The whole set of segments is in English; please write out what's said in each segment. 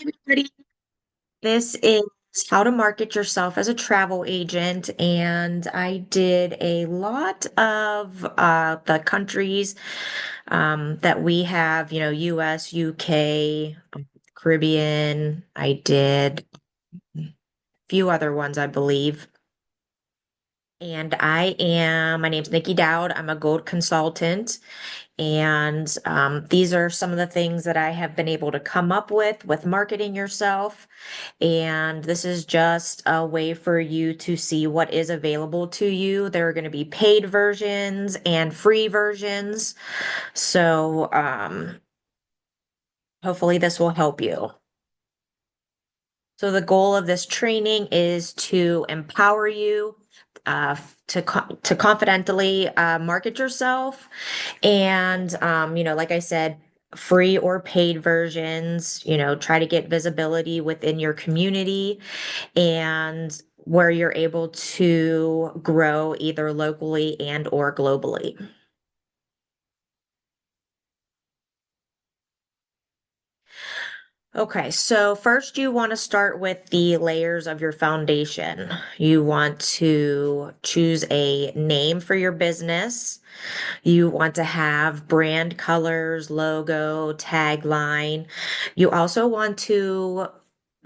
Everybody. This is how to market yourself as a travel agent, and I did a lot of the countries that we have, US, UK, Caribbean. I did a few other ones, I believe. And my name's Nikki Dowd. I'm a gold consultant. And these are some of the things that I have been able to come up with marketing yourself. And this is just a way for you to see what is available to you. There are going to be paid versions and free versions. So hopefully this will help you. So the goal of this training is to empower you to confidently market yourself. And, like I said, free or paid versions, try to get visibility within your community and where you're able to grow either locally and or globally. Okay, so first you want to start with the layers of your foundation. You want to choose a name for your business. You want to have brand colors, logo, tagline. You also want to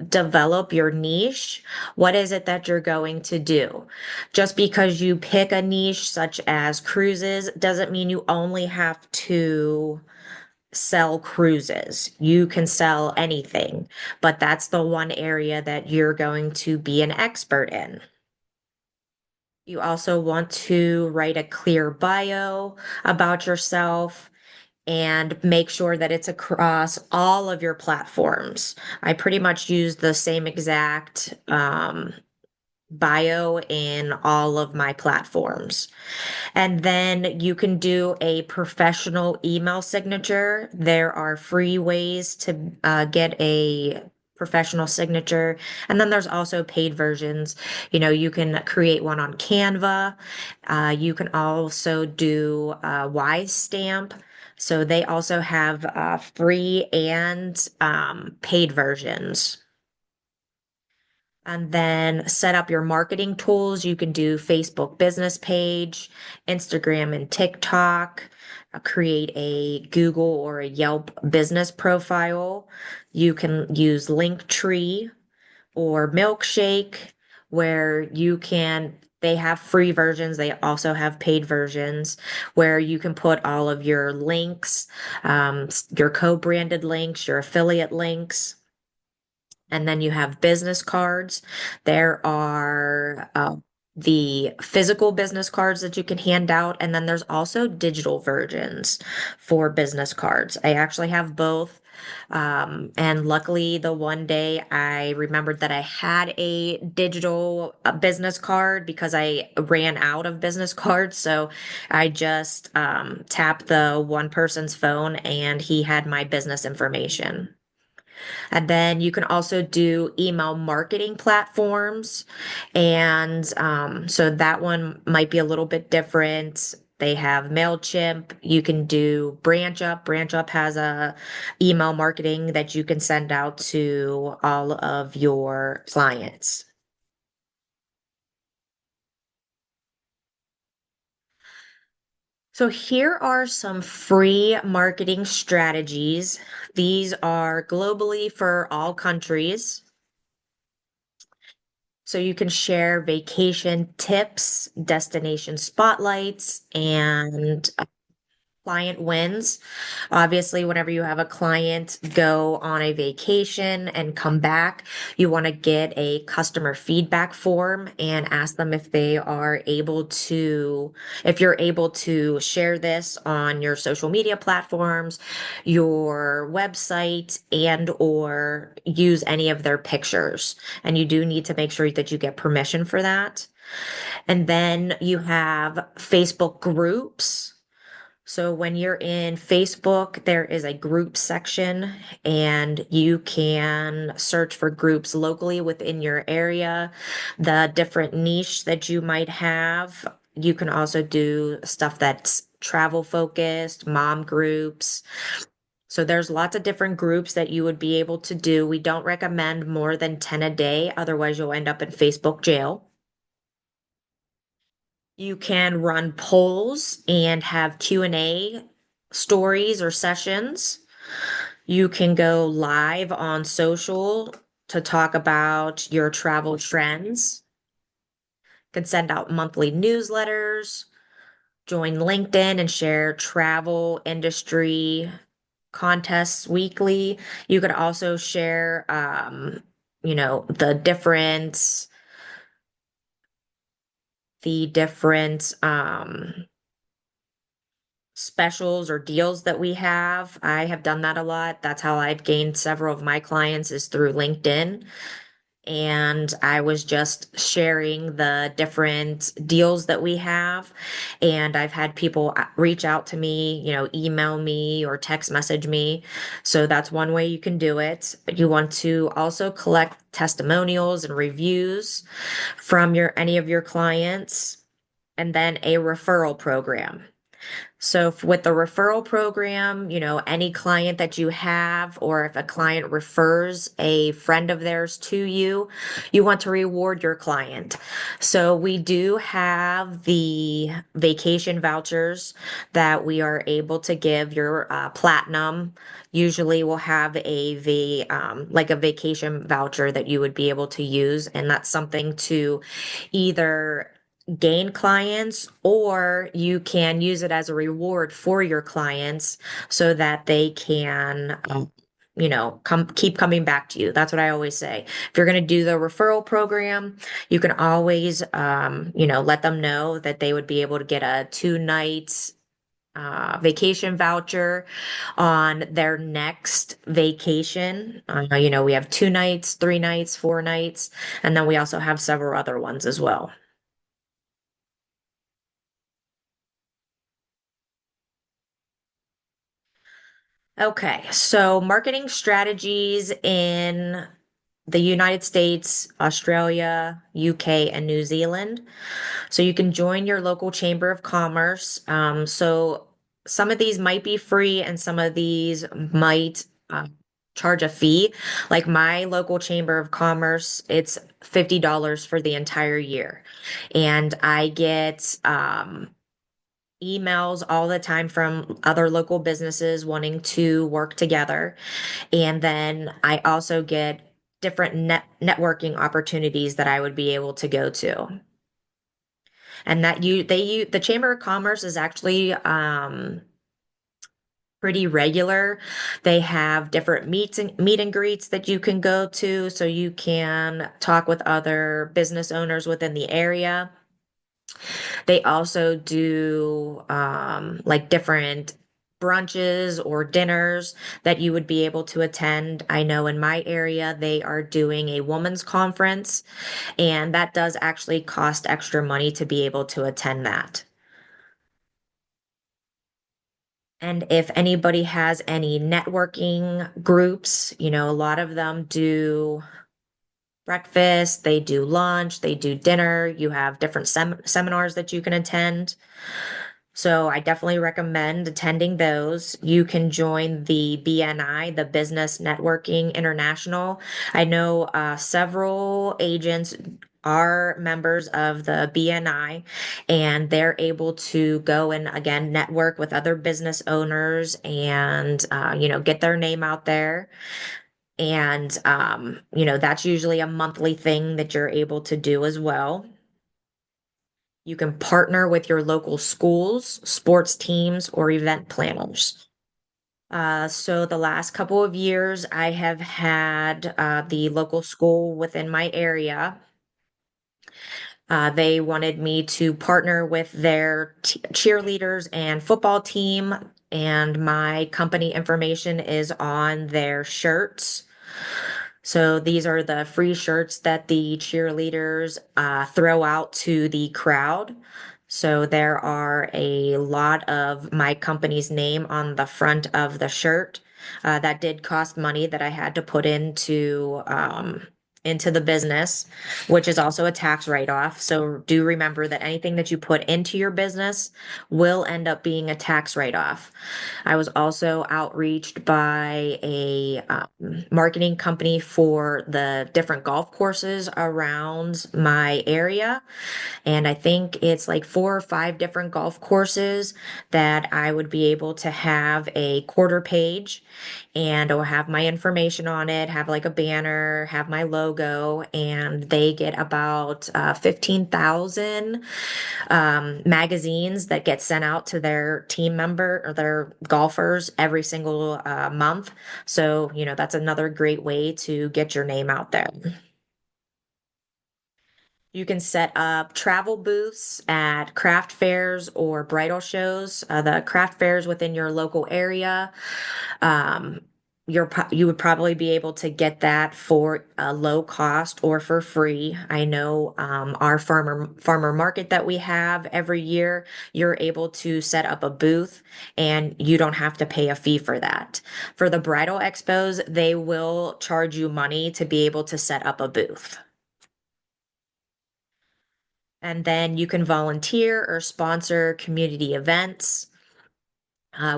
develop your niche. What is it that you're going to do? Just because you pick a niche such as cruises doesn't mean you only have to sell cruises. You can sell anything, but that's the one area that you're going to be an expert in. You also want to write a clear bio about yourself and make sure that it's across all of your platforms. I pretty much use the same exact bio in all of my platforms. And then you can do a professional email signature. There are free ways to get a professional signature. And then there's also paid versions. You can create one on Canva. You can also do Wise Stamp. So they also have free and paid versions. And then set up your marketing tools. You can do Facebook business page, Instagram and TikTok, create a Google or a Yelp business profile. You can use Linktree or Milkshake, where they have free versions. They also have paid versions where you can put all of your links, your co-branded links, your affiliate links. And then you have business cards. There are the physical business cards that you can hand out. And then there's also digital versions for business cards. I actually have both. And luckily, the one day I remembered that I had a digital business card because I ran out of business cards. So I just tapped the one person's phone and he had my business information. And then you can also do email marketing platforms. And so that one might be a little bit different. They have MailChimp. You can do Branch Up. Branch Up has a email marketing that you can send out to all of your clients. So here are some free marketing strategies. These are globally for all countries. So you can share vacation tips, destination spotlights, and client wins. Obviously, whenever you have a client go on a vacation and come back, you want to get a customer feedback form and ask them if you're able to share this on your social media platforms, your website, and or use any of their pictures. And you do need to make sure that you get permission for that. And then you have Facebook groups. So when you're in Facebook, there is a group section and you can search for groups locally within your area, the different niche that you might have. You can also do stuff that's travel focused, mom groups. So there's lots of different groups that you would be able to do. We don't recommend more than 10 a day, otherwise you'll end up in Facebook jail. You can run polls and have Q&A stories or sessions. You can go live on social to talk about your travel trends. You can send out monthly newsletters, join LinkedIn and share travel industry contests weekly. You could also share, the different specials or deals that we have. I have done that a lot. That's how I've gained several of my clients is through LinkedIn. And I was just sharing the different deals that we have. And I've had people reach out to me, email me or text message me. So that's one way you can do it. You want to also collect testimonials and reviews from your any of your clients, and then a referral program. So with the referral program, any client that you have, or if a client refers a friend of theirs to you, you want to reward your client. So we do have the vacation vouchers that we are able to give your platinum. Usually we'll have like a vacation voucher that you would be able to use, and that's something to either gain clients, or you can use it as a reward for your clients so that they can keep coming back to you. That's what I always say. If you're going to do the referral program, you can always let them know that they would be able to get a 2 nights vacation voucher on their next vacation. We have 2 nights, 3 nights, 4 nights, and then we also have several other ones as well. Okay, so marketing strategies in the United States, Australia, UK, and New Zealand. So you can join your local chamber of commerce. So some of these might be free and some of these might charge a fee. Like my local chamber of commerce, it's $50 for the entire year. And I get emails all the time from other local businesses wanting to work together. And then I also get different networking opportunities that I would be able to go to. And the Chamber of Commerce is actually pretty regular. They have different meet and greets that you can go to so you can talk with other business owners within the area. They also do like different brunches or dinners that you would be able to attend. I know in my area they are doing a women's conference, and that does actually cost extra money to be able to attend that. And if anybody has any networking groups, a lot of them do breakfast, they do lunch, they do dinner. You have different seminars that you can attend. So I definitely recommend attending those. You can join the BNI, the Business Networking International. I know several agents are members of the BNI, and they're able to go and again network with other business owners and get their name out there. And that's usually a monthly thing that you're able to do as well. You can partner with your local schools, sports teams, or event planners. So the last couple of years, I have had the local school within my area. They wanted me to partner with their cheerleaders and football team, and my company information is on their shirts. So these are the free shirts that the cheerleaders throw out to the crowd. So there are a lot of my company's name on the front of the shirt. That did cost money that I had to put into into the business, which is also a tax write-off. So do remember that anything that you put into your business will end up being a tax write-off. I was also outreached by a marketing company for the different golf courses around my area. And I think it's like 4 or 5 different golf courses that I would be able to have a quarter page and it'll have my information on it, have like a banner, have my logo, and they get about 15,000 magazines that get sent out to their team member or their golfers every single month. So, that's another great way to get your name out there. You can set up travel booths at craft fairs or bridal shows. The craft fairs within your local area, um, you would probably be able to get that for a low cost or for free. I know our farmer market that we have every year, you're able to set up a booth and you don't have to pay a fee for that. For the bridal expos, they will charge you money to be able to set up a booth. And then you can volunteer or sponsor community events.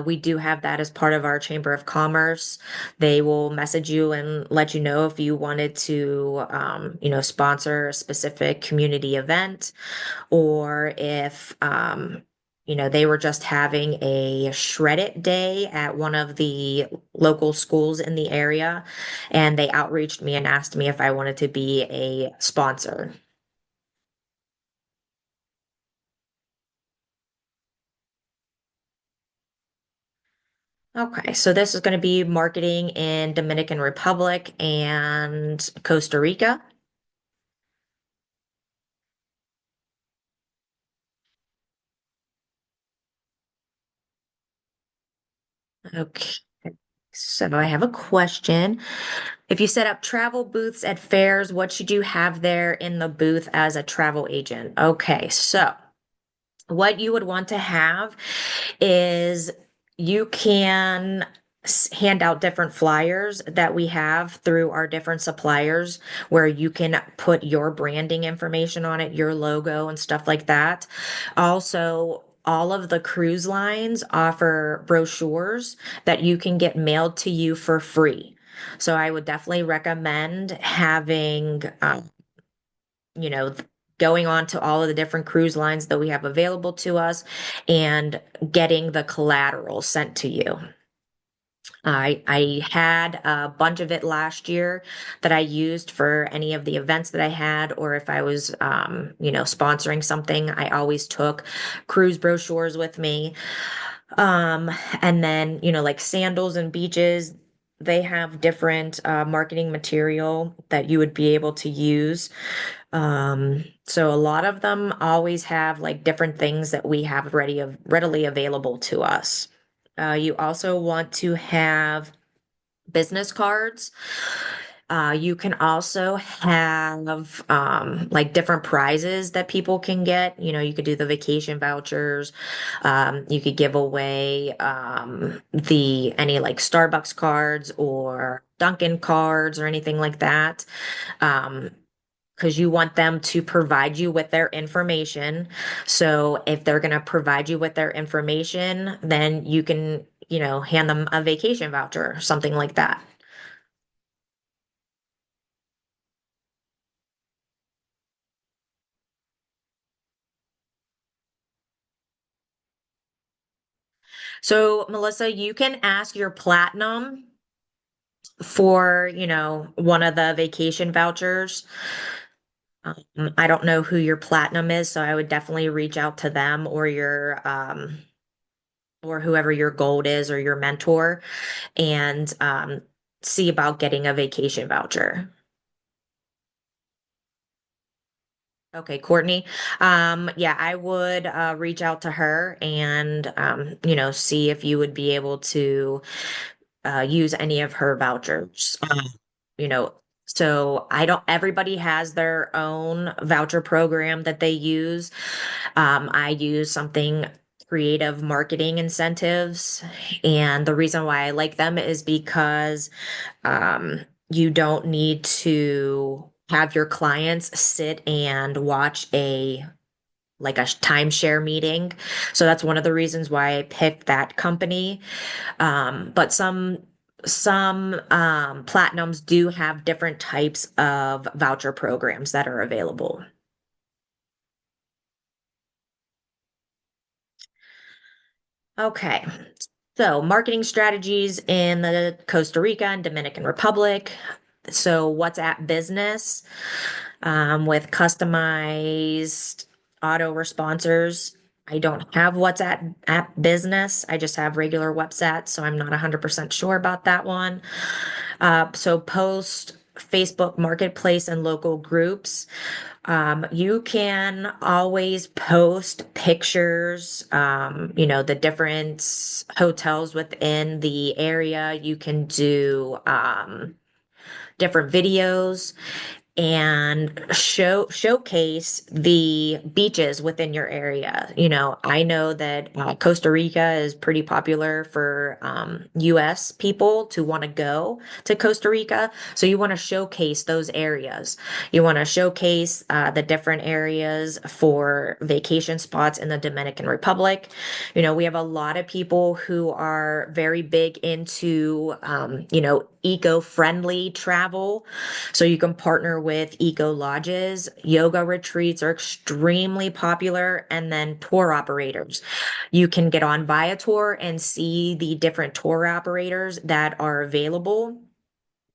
We do have that as part of our Chamber of Commerce. They will message you and let you know if you wanted to, sponsor a specific community event or if, they were just having a shred it day at one of the local schools in the area. And they outreached me and asked me if I wanted to be a sponsor. Okay, so this is going to be marketing in Dominican Republic and Costa Rica. Okay, so I have a question. If you set up travel booths at fairs, what should you have there in the booth as a travel agent? Okay, so what you would want to have is you can hand out different flyers that we have through our different suppliers where you can put your branding information on it, your logo and stuff like that. Also, all of the cruise lines offer brochures that you can get mailed to you for free. So I would definitely recommend having, you know, going on to all of the different cruise lines that we have available to us and getting the collateral sent to you. I had a bunch of it last year that I used for any of the events that I had, or if I was, sponsoring something, I always took cruise brochures with me. Um, and then, like sandals and beaches, they have different marketing material that you would be able to use. So a lot of them always have like different things that we have readily available to us. You also want to have business cards. You can also have like different prizes that people can get. You could do the vacation vouchers. You could give away the any like Starbucks cards or Dunkin' cards or anything like that. Um, because you want them to provide you with their information. So if they're going to provide you with their information, then you can, hand them a vacation voucher or something like that. So, Melissa, you can ask your platinum for, one of the vacation vouchers. I don't know who your platinum is, so I would definitely reach out to them or whoever your gold is or your mentor and see about getting a vacation voucher. Okay, Courtney. Yeah, I would reach out to her and see if you would be able to use any of her vouchers. You know, so I don't, everybody has their own voucher program that they use. I use something creative marketing incentives. And the reason why I like them is because you don't need to have your clients sit and watch a timeshare meeting. So that's one of the reasons why I picked that company. But some platinums do have different types of voucher programs that are available. Okay. So marketing strategies in the Costa Rica and Dominican Republic. So WhatsApp business with customized auto responsors. I don't have WhatsApp app business. I just have regular WhatsApp, so I'm not 100% sure about that one. So post Facebook Marketplace and local groups. You can always post pictures, the different hotels within the area. You can do different videos and showcase the beaches within your area. I know that Costa Rica is pretty popular for US people to want to go to Costa Rica. So you want to showcase those areas. You want to showcase the different areas for vacation spots in the Dominican Republic. We have a lot of people who are very big into eco-friendly travel, so you can partner with eco lodges. Yoga retreats are extremely popular, and then tour operators. You can get on Viator and see the different tour operators that are available.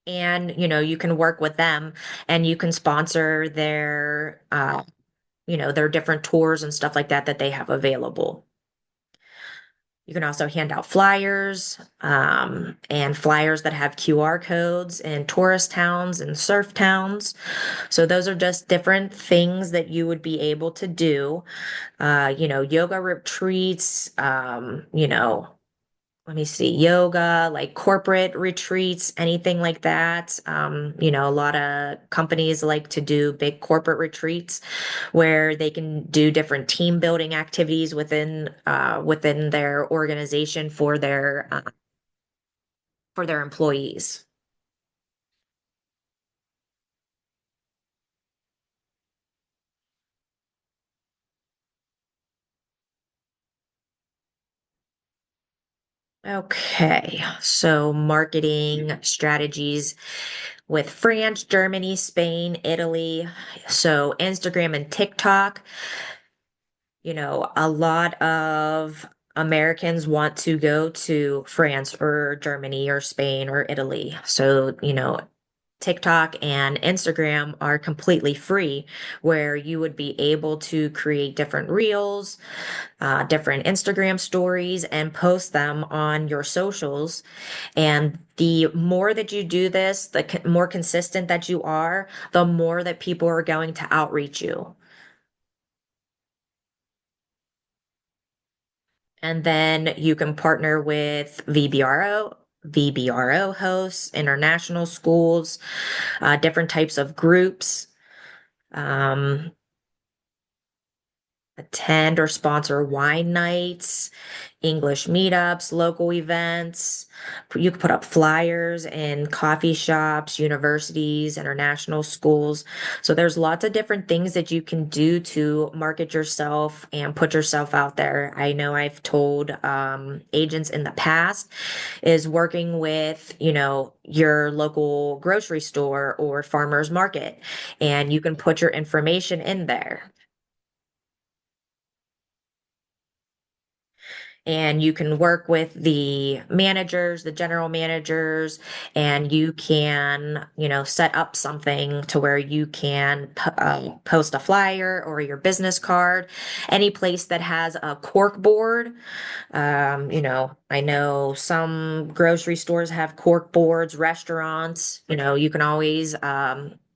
And, you can work with them and you can sponsor their different tours and stuff like that that they have available. You can also hand out flyers, and flyers that have QR codes in tourist towns and surf towns. So those are just different things that you would be able to do. Yoga retreats, let me see, yoga, like corporate retreats, anything like that. A lot of companies like to do big corporate retreats where they can do different team building activities within their organization for their employees. Okay, so marketing strategies with France, Germany, Spain, Italy. So Instagram and TikTok. A lot of Americans want to go to France or Germany or Spain or Italy. So, TikTok and Instagram are completely free, where you would be able to create different reels, different Instagram stories, and post them on your socials. And the more that you do this, the more consistent that you are, the more that people are going to outreach you. And then you can partner with VBRO hosts, international schools, different types of groups. Um, Attend or sponsor wine nights, English meetups, local events. You could put up flyers in coffee shops, universities, international schools. So there's lots of different things that you can do to market yourself and put yourself out there. I know I've told agents in the past is working with, your local grocery store or farmer's market, and you can put your information in there. And you can work with the managers, the general managers, and you can, set up something to where you can post a flyer or your business card, any place that has a cork board. I know some grocery stores have cork boards, restaurants, you can always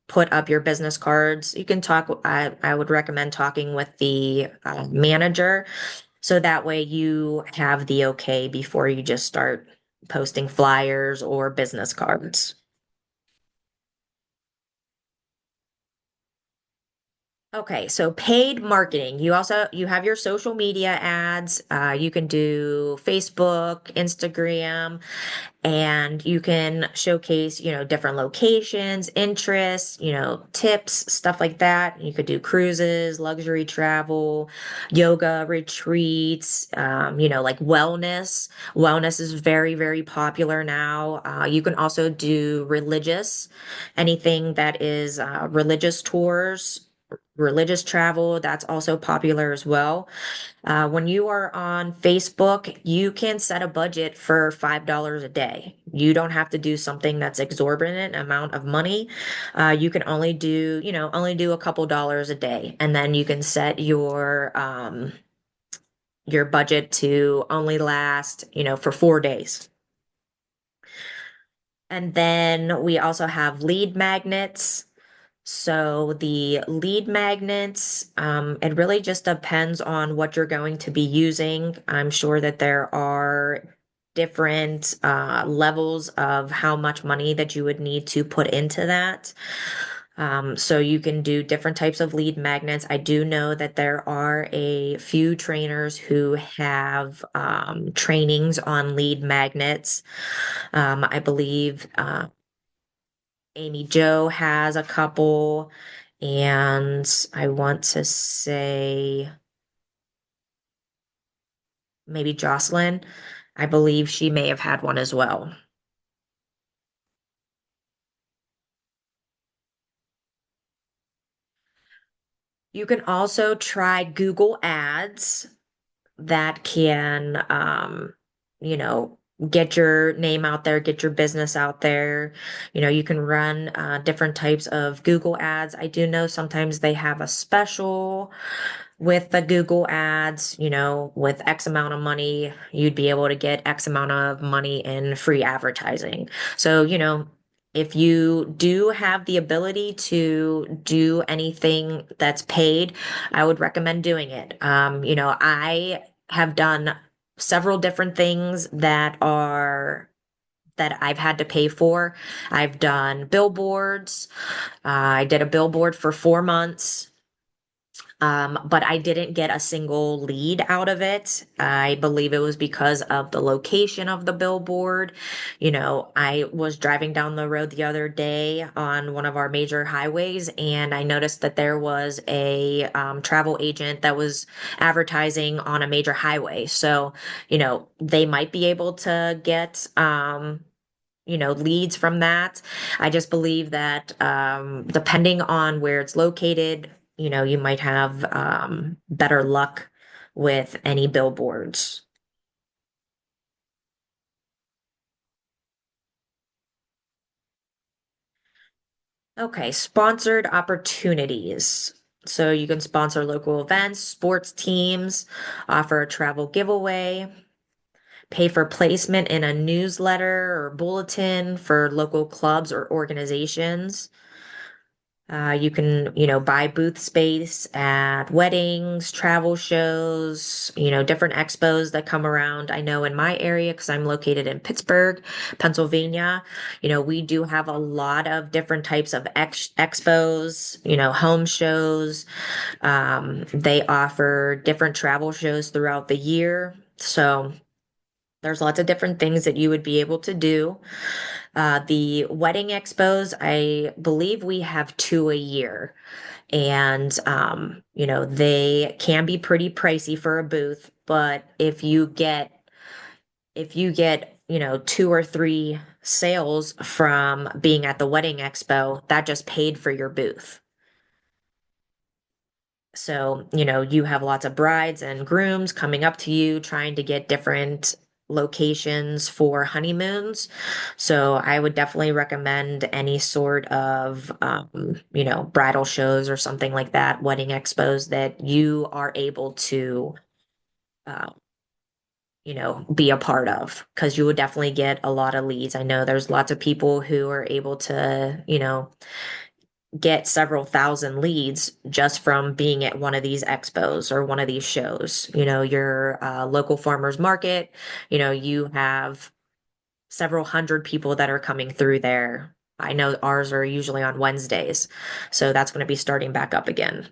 put up your business cards. You can talk, I would recommend talking with the manager, so that way you have the okay before you just start posting flyers or business cards. Okay, so paid marketing. You have your social media ads. You can do Facebook, Instagram, and you can showcase, different locations, interests, tips, stuff like that. You could do cruises, luxury travel, yoga retreats, like wellness. Wellness is very, very popular now. You can also do anything that is religious tours. Religious travel, that's also popular as well. When you are on Facebook, you can set a budget for $5 a day. You don't have to do something that's exorbitant amount of money. You can only do a couple dollars a day, and then you can set your budget to only last, for 4 days. And then we also have lead magnets. So the lead magnets, it really just depends on what you're going to be using. I'm sure that there are different levels of how much money that you would need to put into that. So you can do different types of lead magnets. I do know that there are a few trainers who have trainings on lead magnets. I believe Amy Jo has a couple, and I want to say maybe Jocelyn. I believe she may have had one as well. You can also try Google Ads that can, you know, get your name out there, get your business out there. You can run different types of Google Ads. I do know sometimes they have a special with the Google ads, with X amount of money, you'd be able to get X amount of money in free advertising. So, if you do have the ability to do anything that's paid, I would recommend doing it. I have done several different things that I've had to pay for. I've done billboards. I did a billboard for 4 months. But I didn't get a single lead out of it. I believe it was because of the location of the billboard. I was driving down the road the other day on one of our major highways, and I noticed that there was a travel agent that was advertising on a major highway. So, they might be able to get leads from that. I just believe that depending on where it's located, you might have better luck with any billboards. Okay, sponsored opportunities. So you can sponsor local events, sports teams, offer a travel giveaway, pay for placement in a newsletter or bulletin for local clubs or organizations. You can, buy booth space at weddings, travel shows, different expos that come around. I know in my area, because I'm located in Pittsburgh, Pennsylvania, we do have a lot of different types of expos, home shows. They offer different travel shows throughout the year. So there's lots of different things that you would be able to do. The wedding expos, I believe we have two a year. And, they can be pretty pricey for a booth, but if you get, two or three sales from being at the wedding expo, that just paid for your booth. So, you have lots of brides and grooms coming up to you trying to get different locations for honeymoons. So I would definitely recommend any sort of, bridal shows or something like that, wedding expos that you are able to, uh, be a part of, because you would definitely get a lot of leads. I know there's lots of people who are able to, get several thousand leads just from being at one of these expos or one of these shows. Your local farmers market, you have several hundred people that are coming through there. I know ours are usually on Wednesdays, so that's going to be starting back up again.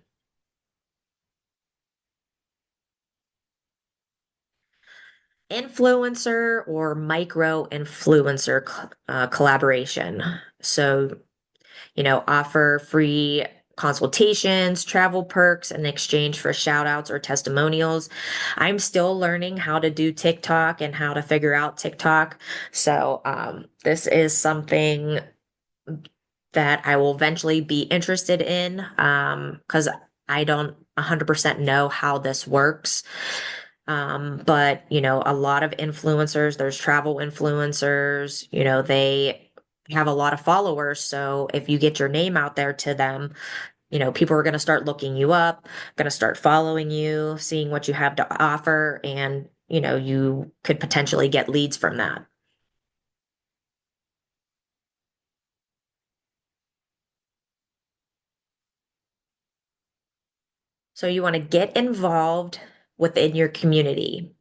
influencer or micro influencer collaboration. So, offer free consultations, travel perks in exchange for shout outs or testimonials. I'm still learning how to do TikTok and how to figure out TikTok. So, this is something that I will eventually be interested in because I don't 100% know how this works. But a lot of influencers, there's travel influencers, they have a lot of followers. So if you get your name out there to them, people are going to start looking you up, going to start following you, seeing what you have to offer, and you could potentially get leads from that. So you want to get involved within your community.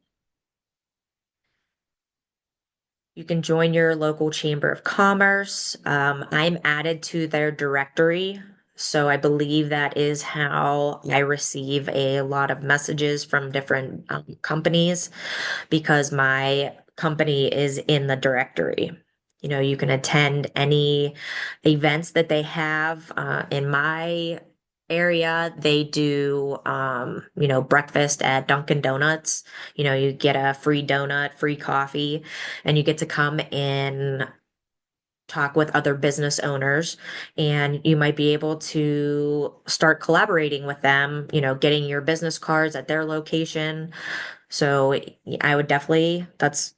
You can join your local chamber of commerce. I'm added to their directory. So I believe that is how I receive a lot of messages from different companies because my company is in the directory. You can attend any events that they have. In my area, they do, breakfast at Dunkin' Donuts. You get a free donut, free coffee, and you get to come in talk with other business owners and you might be able to start collaborating with them, getting your business cards at their location. So I would definitely that's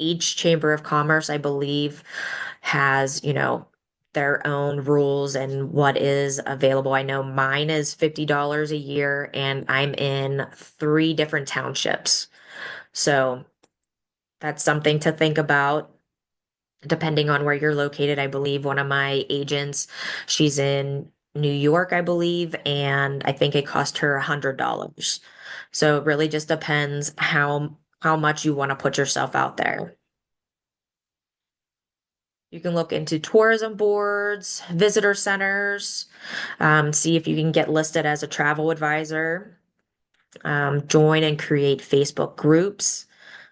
each chamber of commerce, I believe, has, their own rules and what is available. I know mine is $50 a year and I'm in three different townships. So that's something to think about depending on where you're located. I believe one of my agents, she's in New York, I believe, and I think it cost her $100. So it really just depends how much you want to put yourself out there. You can look into tourism boards, visitor centers, see if you can get listed as a travel advisor, join and create Facebook groups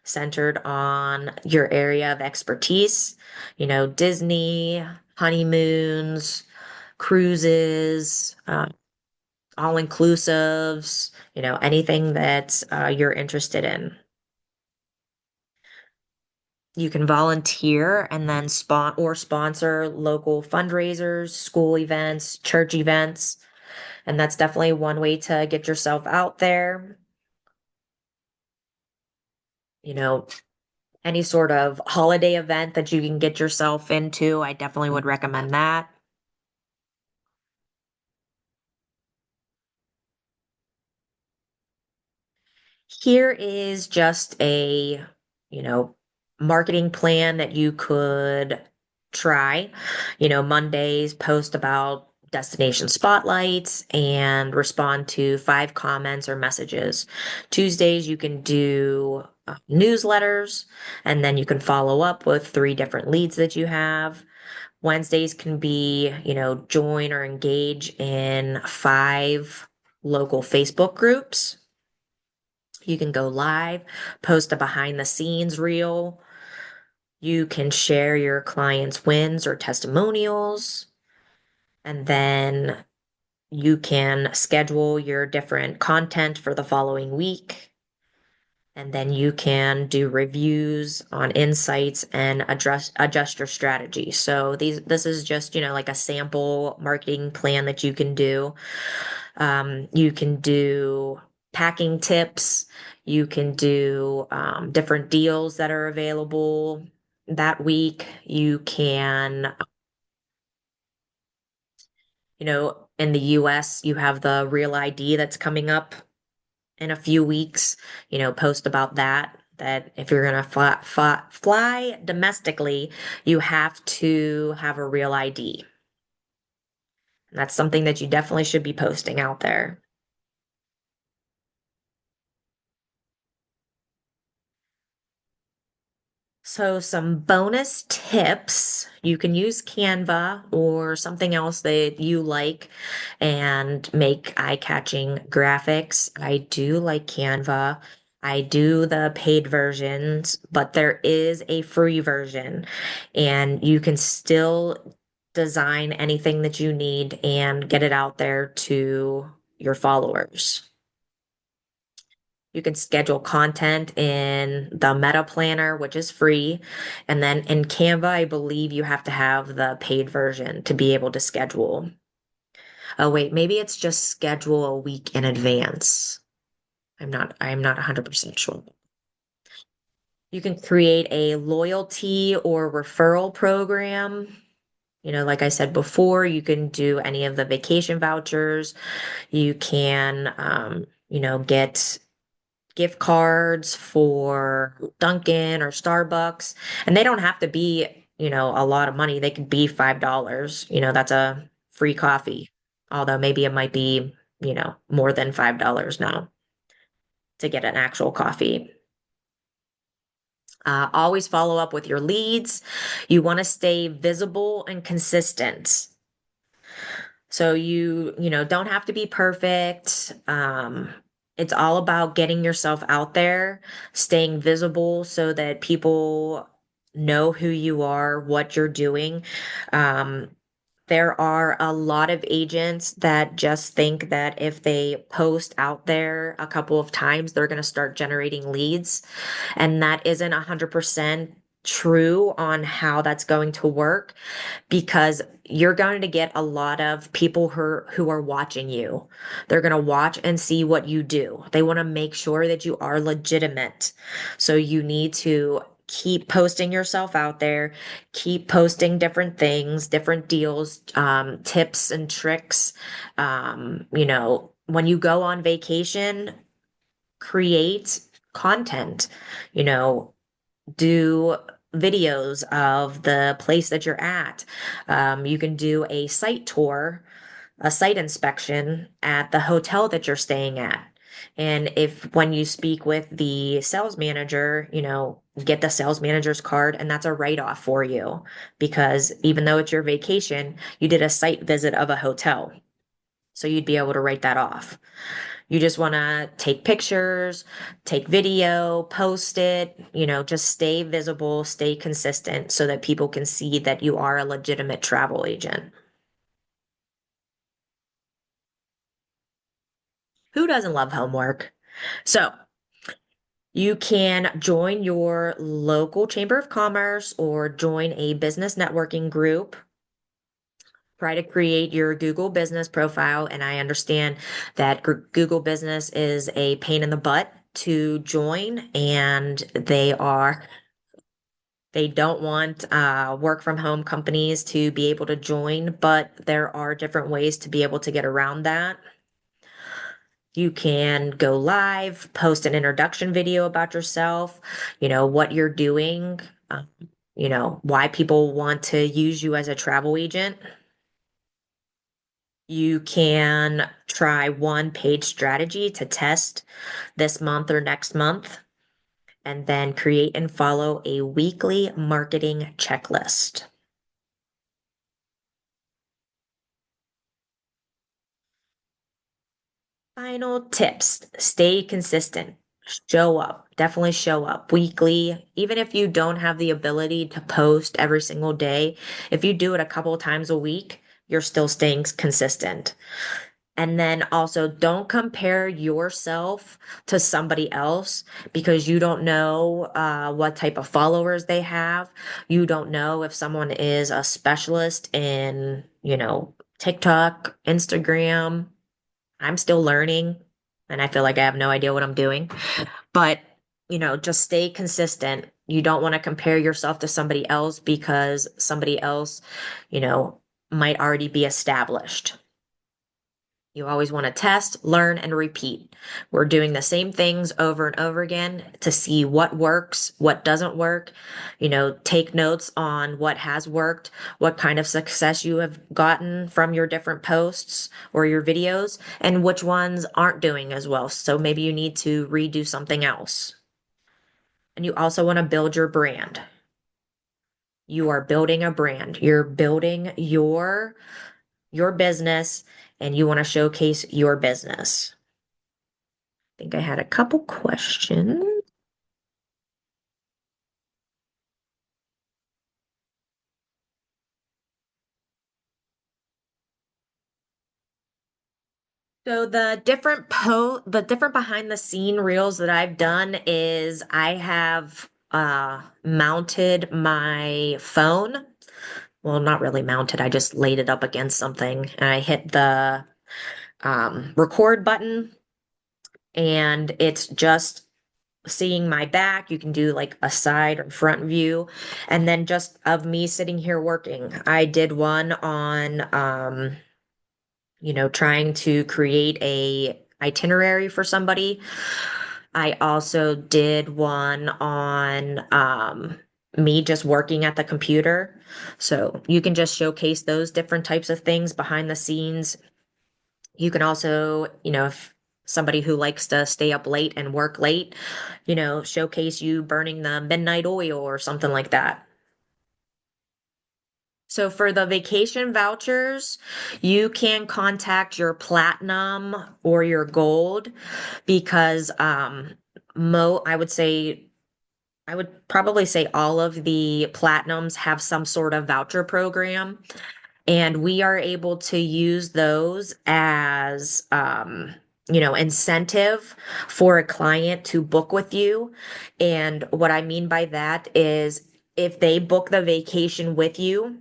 centered on your area of expertise, Disney, honeymoons, cruises, all inclusives, anything that you're interested in. You can volunteer and then sponsor local fundraisers, school events, church events, and that's definitely one way to get yourself out there. You know, any sort of holiday event that you can get yourself into, I definitely would recommend that. Here is just a, you know, marketing plan that you could try. Mondays post about destination spotlights and respond to 5 comments or messages. Tuesdays, you can do newsletters and then you can follow up with 3 different leads that you have. Wednesdays can be, join or engage in 5 local Facebook groups. You can go live, post a behind the scenes reel. You can share your clients' wins or testimonials. And then you can schedule your different content for the following week. And then you can do reviews on insights and adjust your strategy. So this is just, like a sample marketing plan that you can do. You can do packing tips. You can do different deals that are available that week. You can, in the US, you have the Real ID that's coming up in a few weeks, post about that. That if you're going to fly domestically, you have to have a real ID. And that's something that you definitely should be posting out there. So, some bonus tips. You can use Canva or something else that you like and make eye-catching graphics. I do like Canva. I do the paid versions, but there is a free version, and you can still design anything that you need and get it out there to your followers. You can schedule content in the Meta Planner, which is free. And then in Canva, I believe you have to have the paid version to be able to schedule. Oh, wait, maybe it's just schedule a week in advance. I'm not 100% sure. You can create a loyalty or referral program. Like I said before, you can do any of the vacation vouchers. You can, get gift cards for Dunkin' or Starbucks. And they don't have to be, a lot of money. They could be $5. That's a free coffee. Although maybe it might be, more than $5 now to get an actual coffee. Always follow up with your leads. You want to stay visible and consistent. So you don't have to be perfect. It's all about getting yourself out there, staying visible so that people know who you are, what you're doing. Um, there are a lot of agents that just think that if they post out there a couple of times, they're going to start generating leads. And that isn't 100% true on how that's going to work because you're going to get a lot of people who are watching you. They're going to watch and see what you do. They want to make sure that you are legitimate. So you need to keep posting yourself out there, keep posting different things, different deals, tips and tricks. When you go on vacation, create content, you know, do videos of the place that you're at. You can do a site tour, a site inspection at the hotel that you're staying at. And if when you speak with the sales manager, get the sales manager's card, and that's a write-off for you because even though it's your vacation, you did a site visit of a hotel. So you'd be able to write that off. You just want to take pictures, take video, post it, just stay visible, stay consistent so that people can see that you are a legitimate travel agent. Who doesn't love homework? So you can join your local chamber of commerce or join a business networking group. Try to create your Google business profile. And I understand that Google business is a pain in the butt to join, and they don't want work from home companies to be able to join, but there are different ways to be able to get around that. You can go live, post an introduction video about yourself, what you're doing, why people want to use you as a travel agent. You can try one page strategy to test this month or next month, and then create and follow a weekly marketing checklist. Final tips. Stay consistent. Show up. Definitely show up weekly. Even if you don't have the ability to post every single day, if you do it a couple of times a week, you're still staying consistent. And then also don't compare yourself to somebody else because you don't know what type of followers they have. You don't know if someone is a specialist in, TikTok, Instagram. I'm still learning and I feel like I have no idea what I'm doing. But, just stay consistent. You don't want to compare yourself to somebody else because somebody else, you know, might already be established. You always want to test, learn, and repeat. We're doing the same things over and over again to see what works, what doesn't work. Take notes on what has worked, what kind of success you have gotten from your different posts or your videos, and which ones aren't doing as well. So maybe you need to redo something else. And you also want to build your brand. You are building a brand. You're building your business and you want to showcase your business. think I had a couple questions. So the different behind the scene reels that I've done is I have mounted my phone. Well, not really mounted. I just laid it up against something and I hit the record button and it's just seeing my back. You can do like a side or front view and then just of me sitting here working. I did one on trying to create a itinerary for somebody. I also did one on me just working at the computer. So you can just showcase those different types of things behind the scenes. You can also, if somebody who likes to stay up late and work late, showcase you burning the midnight oil or something like that. So for the vacation vouchers, you can contact your platinum or your gold because I would probably say all of the platinums have some sort of voucher program, and we are able to use those as incentive for a client to book with you. And what I mean by that is if they book the vacation with you,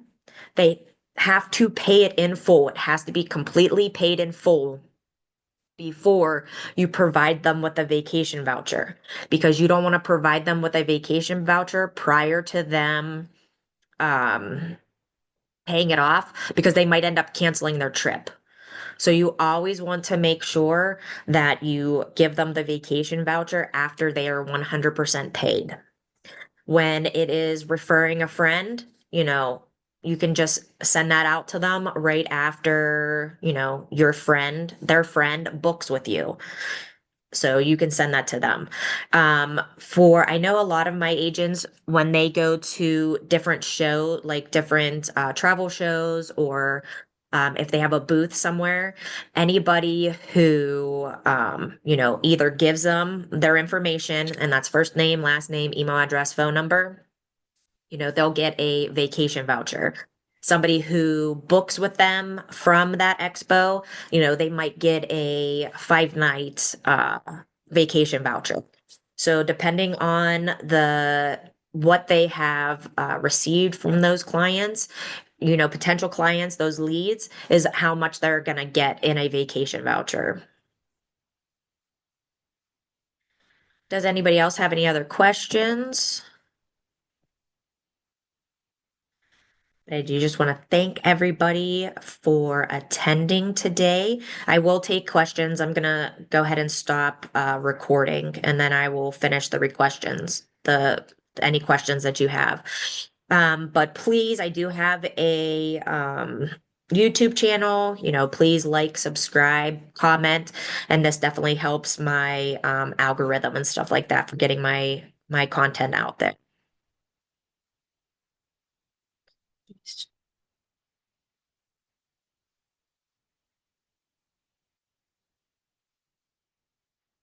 they have to pay it in full. It has to be completely paid in full before you provide them with a vacation voucher because you don't want to provide them with a vacation voucher prior to them um, paying it off because they might end up canceling their trip. So you always want to make sure that you give them the vacation voucher after they are 100% paid. When it is referring a friend, you can just send that out to them right after, their friend books with you. So you can send that to them. I know a lot of my agents, when they go to different like different travel shows, or if they have a booth somewhere, anybody who, either gives them their information, and that's first name, last name, email address, phone number, they'll get a vacation voucher. Somebody who books with them from that expo, they might get a 5 night vacation voucher. So depending on what they have received from those clients, potential clients, those leads, is how much they're gonna get in a vacation voucher. Does anybody else have any other questions? I do just want to thank everybody for attending today. I will take questions. I'm gonna go ahead and stop recording, and then I will finish the any questions that you have. But please, I do have a YouTube channel. Please like, subscribe, comment, and this definitely helps my algorithm and stuff like that for getting my content out there.